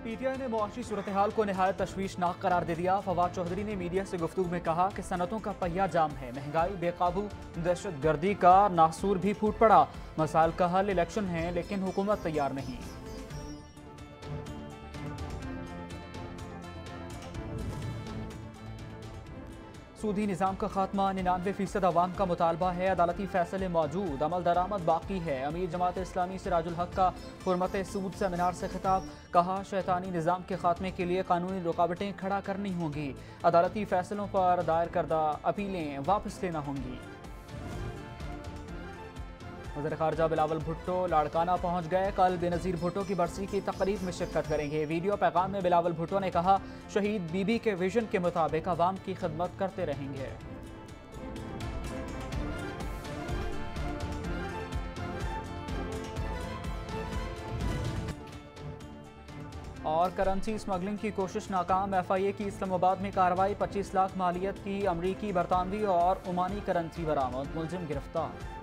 PTI ने मुआशी सूरत हाल को नहायत तशवीशनाक करार दे दिया। फवाद चौधरी ने मीडिया से गुफ्तगू में कहा कि सनतों का पहिया जाम है, महंगाई बेकाबू, दहशत गर्दी का नासूर भी फूट पड़ा। मसाइल का हल इलेक्शन है लेकिन हुकूमत तैयार नहीं। सूदी निज़ाम का खात्मा 99% अवाम का मुतालबा है। अदालती फैसले मौजूद, अमल दरामद बाकी है। अमीर जमात इस्लामी सिराजुल हक का हुर्मत सूद सेमिनार से खिताब, कहा शैतानी निज़ाम के खात्मे के लिए कानूनी रुकावटें खड़ा करनी होंगी। अदालती फैसलों पर दायर करदा अपीलें वापस लेना होंगी। वज़ीर ख़ारजा बिलावल भुट्टो लाड़काना पहुंच गए। कल बेनज़ीर भुट्टो की बरसी की तकरीब में शिरकत करेंगे। वीडियो पैगाम में बिलावल भुट्टो ने कहा, शहीद बीबी के विजन के मुताबिक अवाम की खिदमत करते रहेंगे। और करेंसी स्मगलिंग की कोशिश नाकाम, FIA की इस्लामाबाद में कार्रवाई। 25 लाख मालियत की अमरीकी, बरतानवी और ओमानी करेंसी बरामद, मुलजिम गिरफ्तार।